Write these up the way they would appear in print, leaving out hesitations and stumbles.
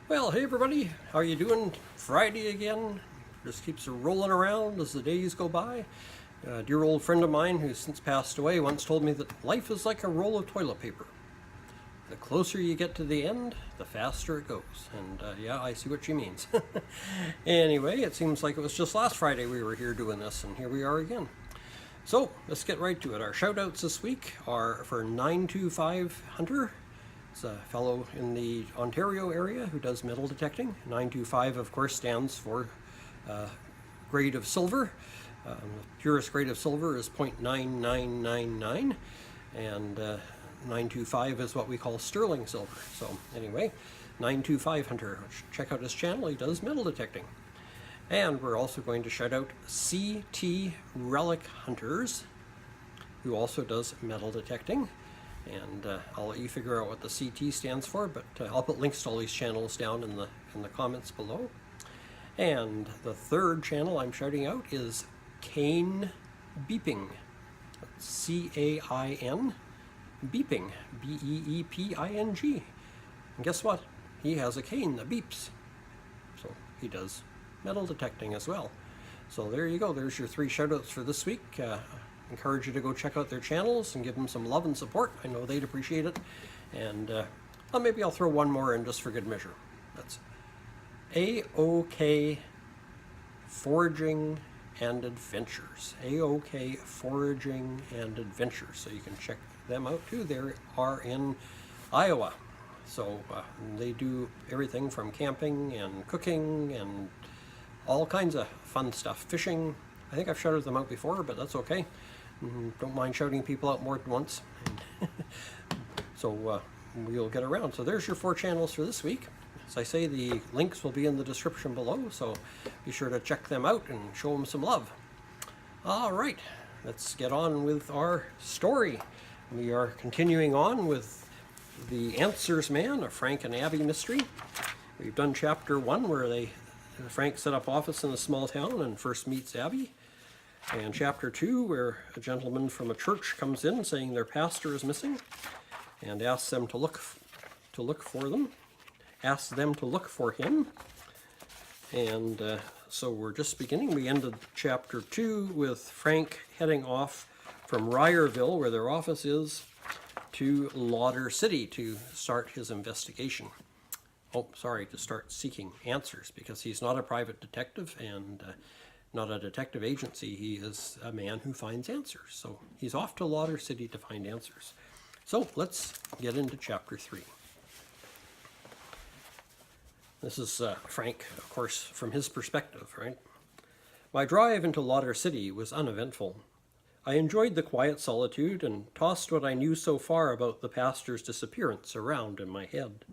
Well, hey everybody, how are you doing? Friday again. Just keeps rolling around as the days go by. A dear old friend of mine who's since passed away once told me that life is like a roll of toilet paper. The closer you get to the end, the faster it goes. And yeah, I see what she means. Anyway, it seems like it was just last Friday we were here doing this, and here we are again. So let's get right to it. Our shout outs this week are for 925 Hunter. It's a fellow in the Ontario area who does metal detecting. 925, of course, stands for grade of silver. The purest grade of silver is 0.9999, and 925 is what we call sterling silver. So anyway, 925 Hunter, check out his channel. He does metal detecting. And we're also going to shout out CT Relic Hunters, who also does metal detecting. And I'll let you figure out what the CT stands for, but I'll put links to all these channels down in the comments below. And the third channel I'm shouting out is Cain Beeping. C-A-I-N Beeping. B-E-E-P-I-N-G. And guess what? He has a cane that beeps. So he does metal detecting as well. So there you go. There's your three shout outs for this week. Encourage you to go check out their channels and give them some love and support. I know they'd appreciate it. And well, maybe I'll throw one more in just for good measure. That's AOK Foraging and Adventures. AOK Foraging and Adventures. So you can check them out too. They are in Iowa. So they do everything from camping and cooking and all kinds of fun stuff. Fishing. I think I've shouted them out before, but that's okay. Don't mind shouting people out more than once. So we'll get around. So there's your four channels for this week. As I say, the links will be in the description below, so be sure to check them out and show them some love. All right, let's get on with our story. We are continuing on with The Answers Man, a Frank and Abby mystery. We've done chapter 1 where Frank set up office in a small town and first meets Abby. And chapter 2, where a gentleman from a church comes in saying their pastor is missing and asks them to look for them. Asks them to look for him. And so we're just beginning. We ended chapter 2 with Frank heading off from Ryerville, where their office is, to Lauder City to start his investigation. Oh, sorry, to start seeking answers, because he's not a private detective and not a detective agency. He is a man who finds answers. So he's off to Lauder City to find answers. So let's get into chapter 3. This is Frank, of course, from his perspective, right? My drive into Lauder City was uneventful. I enjoyed the quiet solitude and tossed what I knew so far about the pastor's disappearance around in my head.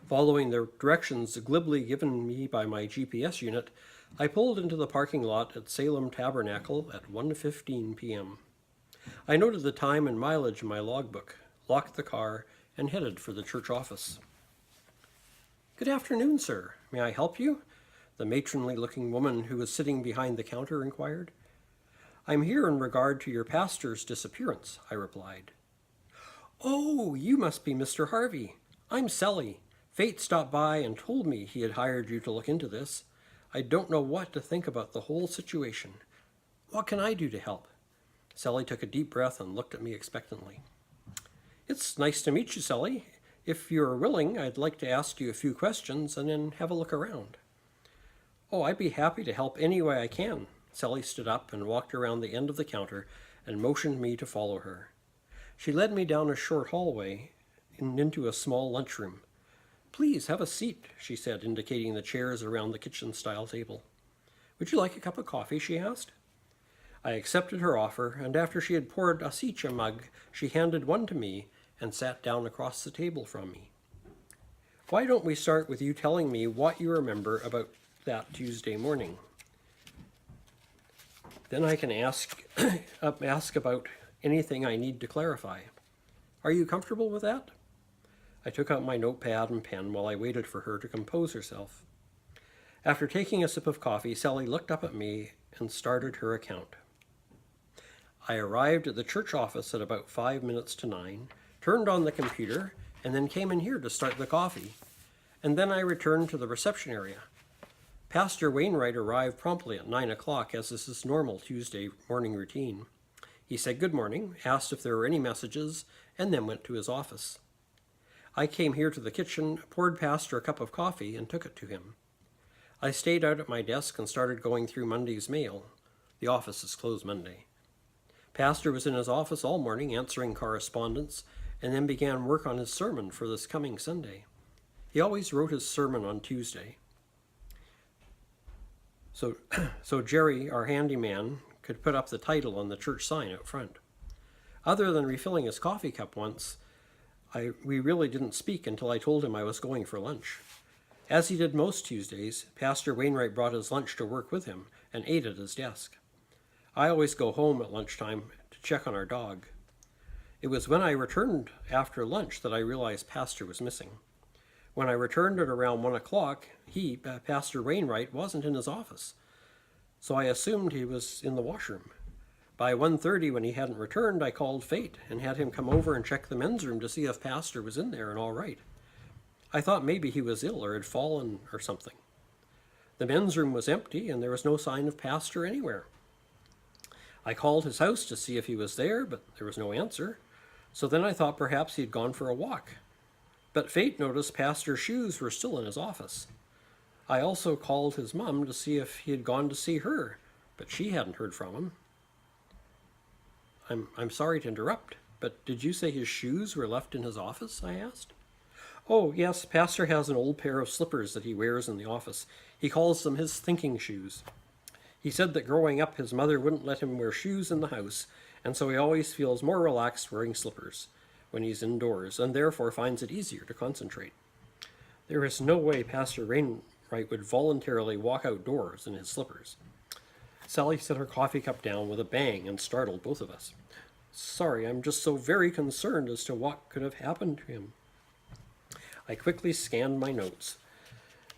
Following the directions glibly given me by my GPS unit, I pulled into the parking lot at Salem Tabernacle at 1:15 p.m. I noted the time and mileage in my logbook, locked the car, and headed for the church office. Good afternoon, sir. May I help you? The matronly-looking woman who was sitting behind the counter inquired. I'm here in regard to your pastor's disappearance, I replied. Oh, you must be Mr. Harvey. I'm Sally. Fate stopped by and told me he had hired you to look into this. I don't know what to think about the whole situation. What can I do to help? Sally took a deep breath and looked at me expectantly. It's nice to meet you, Sally. If you're willing, I'd like to ask you a few questions and then have a look around. Oh, I'd be happy to help any way I can. Sally stood up and walked around the end of the counter and motioned me to follow her. She led me down a short hallway and into a small lunchroom. Please have a seat, she said, indicating the chairs around the kitchen-style table. Would you like a cup of coffee, she asked. I accepted her offer, and after she had poured us each a mug, she handed one to me and sat down across the table from me. Why don't we start with you telling me what you remember about that Tuesday morning? Then I can ask about anything I need to clarify. Are you comfortable with that? I took out my notepad and pen while I waited for her to compose herself. After taking a sip of coffee, Sally looked up at me and started her account. I arrived at the church office at about 9:05, turned on the computer, and then came in here to start the coffee. and then I returned to the reception area. Pastor Wainwright arrived promptly at 9 o'clock, as is his normal Tuesday morning routine. He said good morning, asked if there were any messages, and then went to his office. I came here to the kitchen, poured Pastor a cup of coffee, and took it to him. I stayed out at my desk and started going through Monday's mail. The office is closed Monday. Pastor was in his office all morning answering correspondence, and then began work on his sermon for this coming Sunday. He always wrote his sermon on Tuesday. So Jerry, our handyman, could put up the title on the church sign out front. Other than refilling his coffee cup once, we really didn't speak until I told him I was going for lunch. As he did most Tuesdays, Pastor Wainwright brought his lunch to work with him and ate at his desk. I always go home at lunchtime to check on our dog. It was when I returned after lunch that I realized Pastor was missing. When I returned at around 1 o'clock, Pastor Wainwright, wasn't in his office, so I assumed he was in the washroom. By 1:30, when he hadn't returned, I called Fate and had him come over and check the men's room to see if Pastor was in there and all right. I thought maybe he was ill or had fallen or something. The men's room was empty and there was no sign of Pastor anywhere. I called his house to see if he was there, but there was no answer. So then I thought perhaps he'd gone for a walk. But Fate noticed Pastor's shoes were still in his office. I also called his mom to see if he had gone to see her, but she hadn't heard from him. I'm sorry to interrupt, but did you say his shoes were left in his office? I asked. Oh, yes, Pastor has an old pair of slippers that he wears in the office. He calls them his thinking shoes. He said that growing up his mother wouldn't let him wear shoes in the house, and so he always feels more relaxed wearing slippers when he's indoors, and therefore finds it easier to concentrate. There is no way Pastor Wainwright would voluntarily walk outdoors in his slippers. Sally set her coffee cup down with a bang and startled both of us. Sorry, I'm just so very concerned as to what could have happened to him. I quickly scanned my notes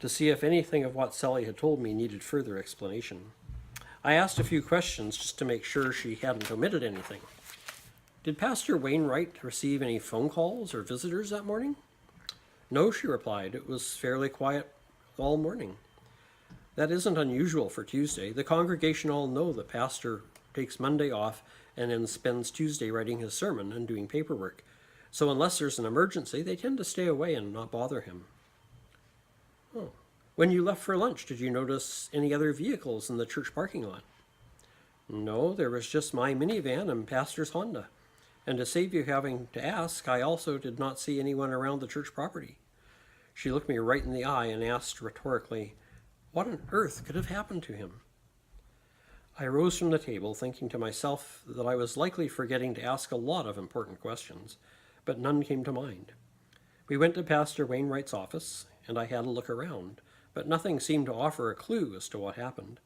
to see if anything of what Sally had told me needed further explanation. I asked a few questions just to make sure she hadn't omitted anything. Did Pastor Wainwright receive any phone calls or visitors that morning? No, she replied. It was fairly quiet all morning. That isn't unusual for Tuesday. The congregation all know that Pastor takes Monday off and then spends Tuesday writing his sermon and doing paperwork. So unless there's an emergency, they tend to stay away and not bother him. Oh. When you left for lunch, did you notice any other vehicles in the church parking lot? No, there was just my minivan and Pastor's Honda. And to save you having to ask, I also did not see anyone around the church property. She looked me right in the eye and asked rhetorically, what on earth could have happened to him? I rose from the table, thinking to myself that I was likely forgetting to ask a lot of important questions, but none came to mind. We went to Pastor Wainwright's office, and I had a look around, but nothing seemed to offer a clue as to what happened.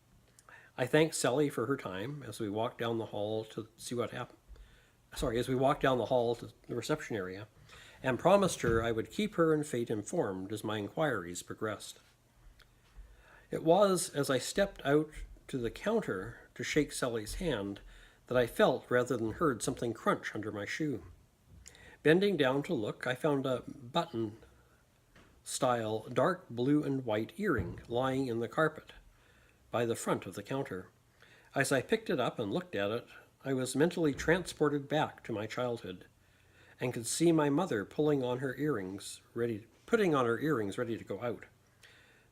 I thanked Sally for her time as we walked down the hall to see what happened. As we walked down the hall to the reception area, and promised her I would keep her and Fate informed as my inquiries progressed. It was as I stepped out to the counter to shake Sally's hand that I felt rather than heard something crunch under my shoe. Bending down to look, I found a button-style dark blue and white earring lying in the carpet by the front of the counter. As I picked it up and looked at it, I was mentally transported back to my childhood and could see my mother putting on her earrings ready to go out.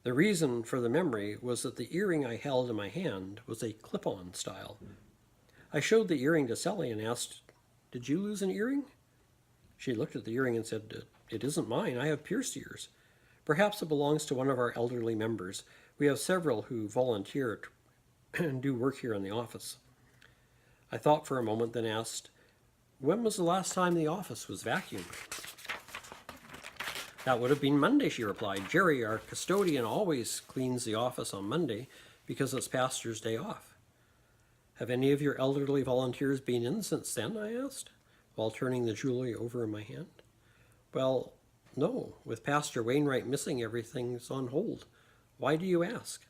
The reason for the memory was that the earring I held in my hand was a clip-on style. I showed the earring to Sally and asked, "Did you lose an earring?" She looked at the earring and said, "It isn't mine. I have pierced ears. Perhaps it belongs to one of our elderly members. We have several who volunteer and do work here in the office." I thought for a moment, then asked, "When was the last time the office was vacuumed?" "That would have been Monday," she replied. "Jerry, our custodian, always cleans the office on Monday because it's Pastor's day off." "Have any of your elderly volunteers been in since then?" I asked, while turning the jewelry over in my hand. "Well, no. With Pastor Wainwright missing, everything's on hold. Why do you ask?"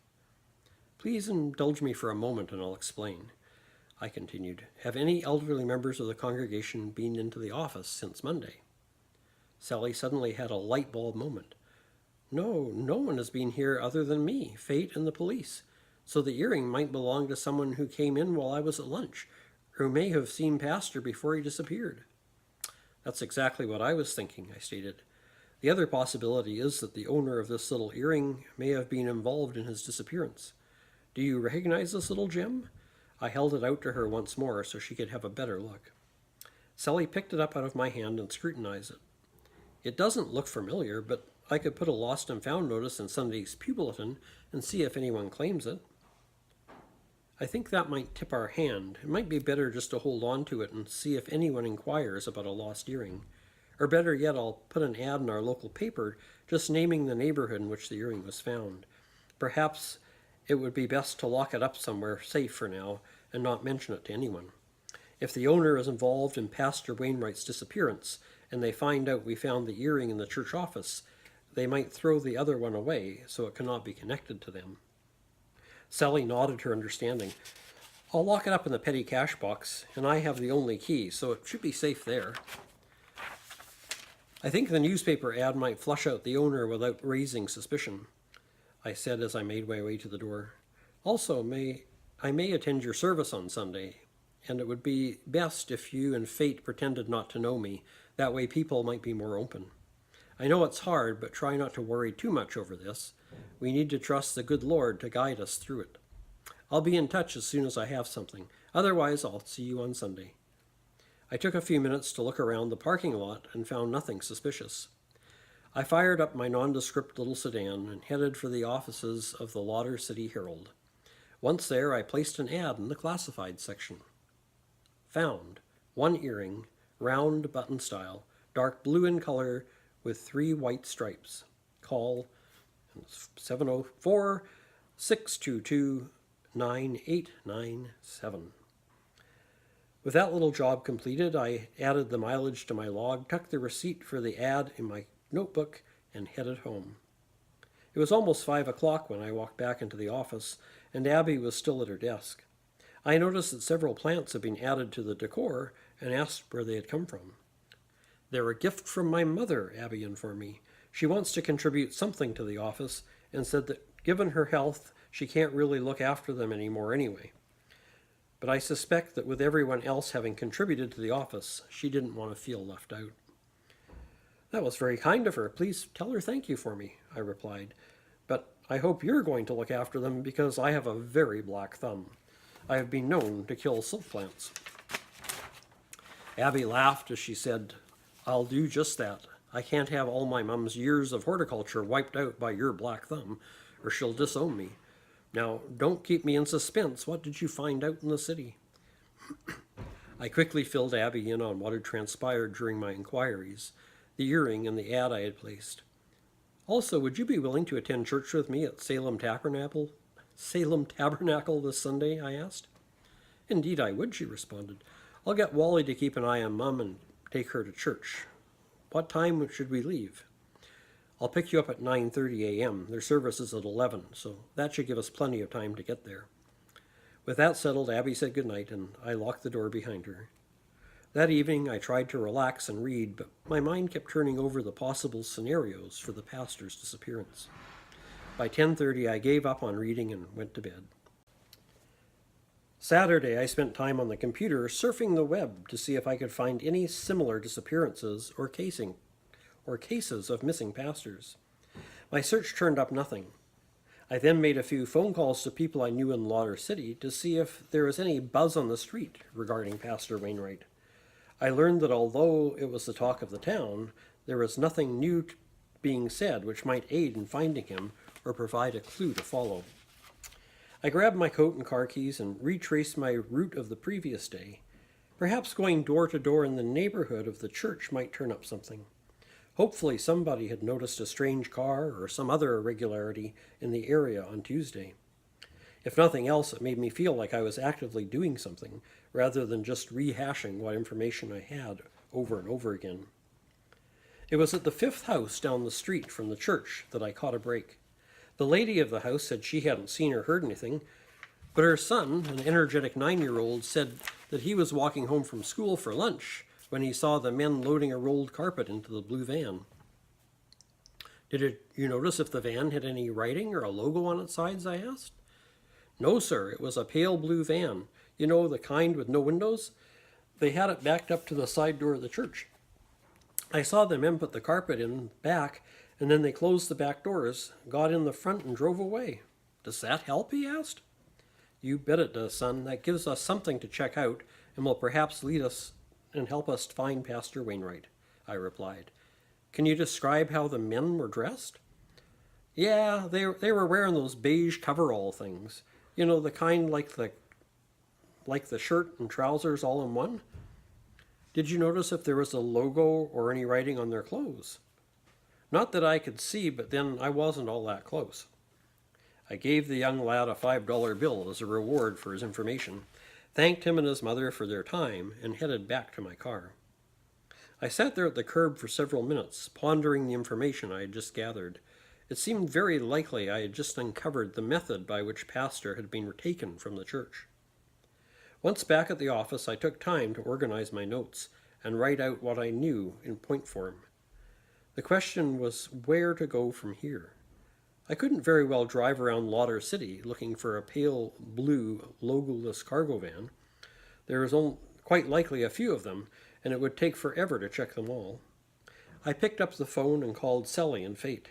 "Please indulge me for a moment and I'll explain," I continued. "Have any elderly members of the congregation been into the office since Monday?" Sally suddenly had a light bulb moment. No, no one has been here other than me, Fate, and the police. So the earring might belong to someone who came in while I was at lunch, or who may have seen Pastor before he disappeared. That's exactly what I was thinking, I stated. The other possibility is that the owner of this little earring may have been involved in his disappearance. Do you recognize this little gem? I held it out to her once more so she could have a better look. Sally picked it up out of my hand and scrutinized it. It doesn't look familiar, but I could put a lost and found notice in Sunday's Pew Bulletin and see if anyone claims it. I think that might tip our hand. It might be better just to hold on to it and see if anyone inquires about a lost earring. Or better yet, I'll put an ad in our local paper just naming the neighborhood in which the earring was found. Perhaps it would be best to lock it up somewhere safe for now and not mention it to anyone. If the owner is involved in Pastor Wainwright's disappearance and they find out we found the earring in the church office, they might throw the other one away so it cannot be connected to them. Sally nodded her understanding. I'll lock it up in the petty cash box, and I have the only key, so it should be safe there. I think the newspaper ad might flush out the owner without raising suspicion, I said as I made my way to the door. Also, I may attend your service on Sunday, and it would be best if you and Fate pretended not to know me. That way people might be more open. I know it's hard, but try not to worry too much over this. We need to trust the good Lord to guide us through it. I'll be in touch as soon as I have something. Otherwise, I'll see you on Sunday. I took a few minutes to look around the parking lot and found nothing suspicious. I fired up my nondescript little sedan and headed for the offices of the Lauder City Herald. Once there, I placed an ad in the classified section. Found. 1 earring, round button style, dark blue in color with 3 white stripes. Call 704-622-9897. With that little job completed, I added the mileage to my log, tucked the receipt for the ad in my notebook, and headed home. It was almost 5 o'clock when I walked back into the office, and Abby was still at her desk. I noticed that several plants had been added to the decor and asked where they had come from. They're a gift from my mother, Abby informed me. She wants to contribute something to the office and said that given her health, she can't really look after them anymore anyway. But I suspect that with everyone else having contributed to the office, she didn't want to feel left out. That was very kind of her. Please tell her thank you for me, I replied. But I hope you're going to look after them because I have a very black thumb. I have been known to kill silk plants. Abby laughed as she said, I'll do just that. I can't have all my mum's years of horticulture wiped out by your black thumb, or she'll disown me. Now, don't keep me in suspense. What did you find out in the city? I quickly filled Abby in on what had transpired during my inquiries, the earring and the ad I had placed. Also, would you be willing to attend church with me at Salem Tabernacle this Sunday? I asked. Indeed I would, she responded. I'll get Wally to keep an eye on Mum and take her to church. What time should we leave? I'll pick you up at 9:30 a.m. Their service is at 11, so that should give us plenty of time to get there. With that settled, Abby said goodnight, and I locked the door behind her. That evening, I tried to relax and read, but my mind kept turning over the possible scenarios for the pastor's disappearance. By 10:30, I gave up on reading and went to bed. Saturday, I spent time on the computer surfing the web to see if I could find any similar disappearances or cases of missing pastors. My search turned up nothing. I then made a few phone calls to people I knew in Lauder City to see if there was any buzz on the street regarding Pastor Wainwright. I learned that although it was the talk of the town, there was nothing new being said which might aid in finding him or provide a clue to follow. I grabbed my coat and car keys and retraced my route of the previous day. Perhaps going door to door in the neighborhood of the church might turn up something. Hopefully somebody had noticed a strange car or some other irregularity in the area on Tuesday. If nothing else, it made me feel like I was actively doing something, rather than just rehashing what information I had over and over again. It was at the 5th house down the street from the church that I caught a break. The lady of the house said she hadn't seen or heard anything, but her son, an energetic 9-year-old, said that he was walking home from school for lunch when he saw the men loading a rolled carpet into the blue van. You notice if the van had any writing or a logo on its sides, I asked. No, sir, it was a pale blue van. You know, the kind with no windows? They had it backed up to the side door of the church. I saw the men put the carpet in back, and then they closed the back doors, got in the front, and drove away. Does that help? He asked. You bet it does, son. That gives us something to check out, and will perhaps lead us and help us find Pastor Wainwright, I replied. Can you describe how the men were dressed? Yeah, they were wearing those beige coverall things. You know, the kind like the shirt and trousers all in one. Did you notice if there was a logo or any writing on their clothes? Not that I could see, but then I wasn't all that close. I gave the young lad a $5 bill as a reward for his information, thanked him and his mother for their time, and headed back to my car. I sat there at the curb for several minutes, pondering the information I had just gathered. It seemed very likely I had just uncovered the method by which Pastor had been taken from the church. Once back at the office, I took time to organize my notes and write out what I knew in point form. The question was where to go from here. I couldn't very well drive around Lauder City looking for a pale blue logoless cargo van. There was quite likely a few of them, and it would take forever to check them all. I picked up the phone and called Sally and Fate.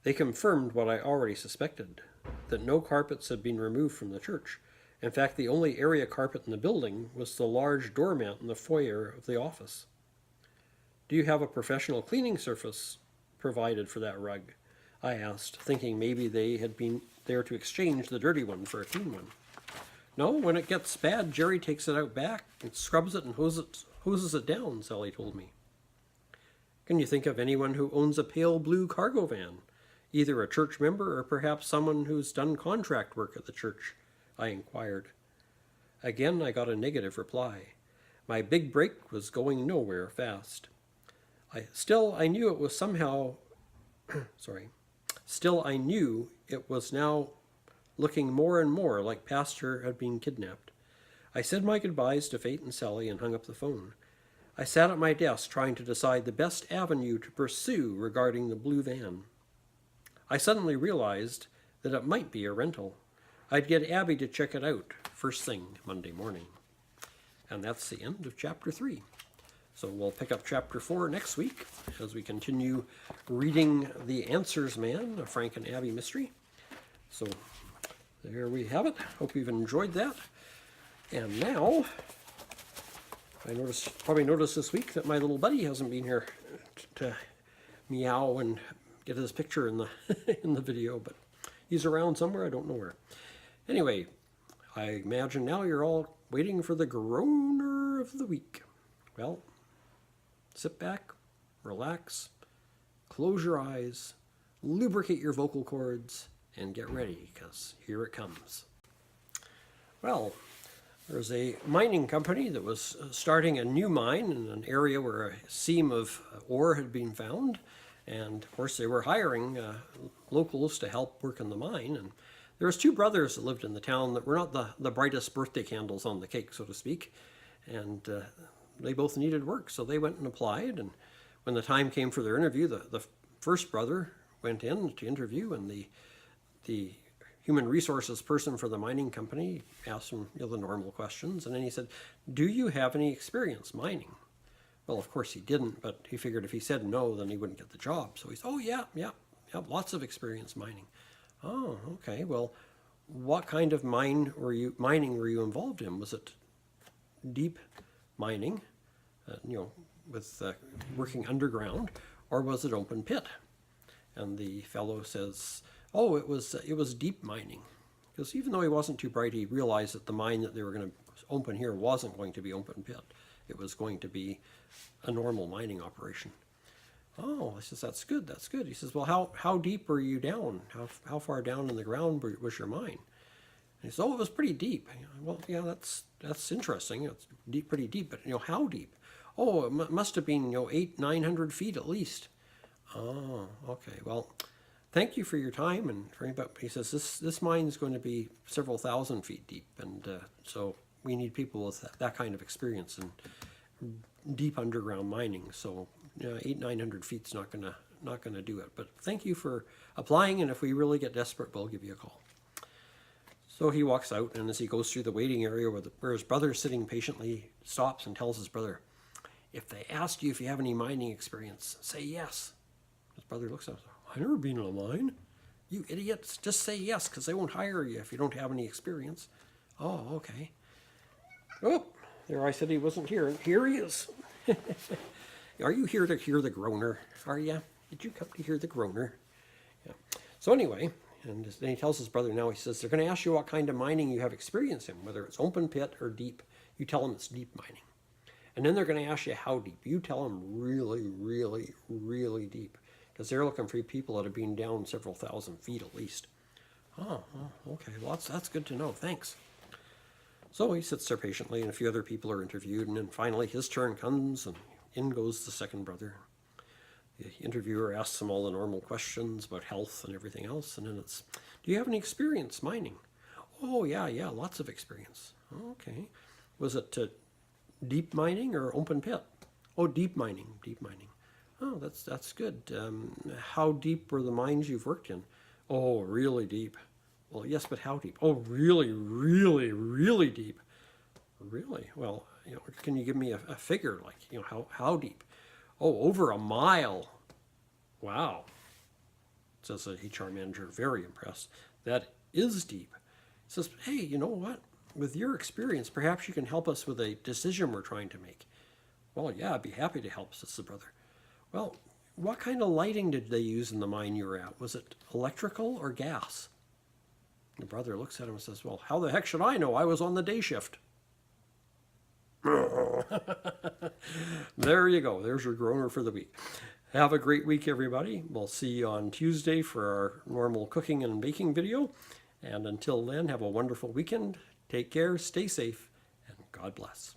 They confirmed what I already suspected, that no carpets had been removed from the church. In fact, the only area carpet in the building was the large doormat in the foyer of the office. Do you have a professional cleaning service provided for that rug? I asked, thinking maybe they had been there to exchange the dirty one for a clean one. No, when it gets bad, Jerry takes it out back and scrubs it and hoses it down, Sally told me. Can you think of anyone who owns a pale blue cargo van? Either a church member or perhaps someone who's done contract work at the church? I inquired. Again, I got a negative reply. My big break was going nowhere fast. I knew it was somehow, Still I knew it was now looking more and more like Pastor had been kidnapped. I said my goodbyes to Fate and Sally and hung up the phone. I sat at my desk trying to decide the best avenue to pursue regarding the blue van. I suddenly realized that it might be a rental. I'd get Abby to check it out first thing Monday morning. And that's the end of Chapter 3. So we'll pick up Chapter 4 next week as we continue reading The Answers Man, a Frank and Abby mystery. So there we have it. Hope you've enjoyed that. And now, I probably noticed this week that my little buddy hasn't been here to meow and get his picture in the in the video, but he's around somewhere, I don't know where. Anyway, I imagine now you're all waiting for the groaner of the week. Well, sit back, relax, close your eyes, lubricate your vocal cords, and get ready, because here it comes. Well, there's a mining company that was starting a new mine in an area where a seam of ore had been found. And of course, they were hiring locals to help work in the mine. And there was two brothers that lived in the town that were not the brightest birthday candles on the cake, so to speak. And they both needed work, so they went and applied. And when the time came for their interview, the first brother went in to interview, and the human resources person for the mining company asked him the normal questions. And then he said, "Do you have any experience mining?" Well, of course he didn't, but he figured if he said no, then he wouldn't get the job. So he said, "Oh, yeah, lots of experience mining." "Oh, okay. Well, what kind of mining were you involved in? Was it deep mining, with working underground, or was it open pit?" And the fellow says, "Oh, it was deep mining." Because even though he wasn't too bright, he realized that the mine that they were going to open here wasn't going to be open pit. It was going to be a normal mining operation. "Oh," I says, that's good. He says, "Well, how deep were you down? How far down in the ground was your mine?" And he says, "Oh, it was pretty deep." "Well, yeah, that's interesting. It's pretty deep, but how deep?" "Oh, it must have been 800-900 feet at least." "Oh, okay. Well, thank you for your time." And he says, this mine is going to be several thousand feet deep, and so we need people with that kind of experience in deep underground mining. So 800-900 feet's not going to gonna do it. But thank you for applying, and if we really get desperate, we'll give you a call. So he walks out, and as he goes through the waiting area where his brother's sitting patiently, stops and tells his brother, "If they ask you if you have any mining experience, say yes." His brother looks at him, "I've never been in a mine." "You idiots, just say yes, because they won't hire you if you don't have any experience." "Oh, okay." "Oh, there I said he wasn't here, and here he is." "Are you here to hear the groaner? Are you? Did you come to hear the groaner?" Yeah. So anyway, and then he tells his brother now, he says, "They're going to ask you what kind of mining you have experience in, whether it's open pit or deep. You tell them it's deep mining. And then they're going to ask you how deep. You tell them really, really, really deep, because they're looking for people that have been down several thousand feet at least." "Oh, okay. Well, that's good to know. Thanks." So he sits there patiently, and a few other people are interviewed, and then finally his turn comes, and in goes the second brother. The interviewer asks him all the normal questions about health and everything else, and then it's, "Do you have any experience mining?" "Oh, yeah, lots of experience." "Okay. Was it deep mining or open pit?" "Oh, deep mining. "Oh, that's good. How deep were the mines you've worked in?" "Oh, really deep." "Well, yes, but how deep?" "Oh, really, really, really deep." "Really? Well, can you give me a figure, like, how deep?" "Oh, over a mile." "Wow," says the HR manager, very impressed. "That is deep." He says, "Hey, you know what? With your experience, perhaps you can help us with a decision we're trying to make." "Well, yeah, I'd be happy to help," says the brother. "Well, what kind of lighting did they use in the mine you were at? Was it electrical or gas?" The brother looks at him and says, "Well, how the heck should I know? I was on the day shift." There you go. There's your groaner for the week. Have a great week, everybody. We'll see you on Tuesday for our normal cooking and baking video. And until then, have a wonderful weekend. Take care, stay safe, and God bless.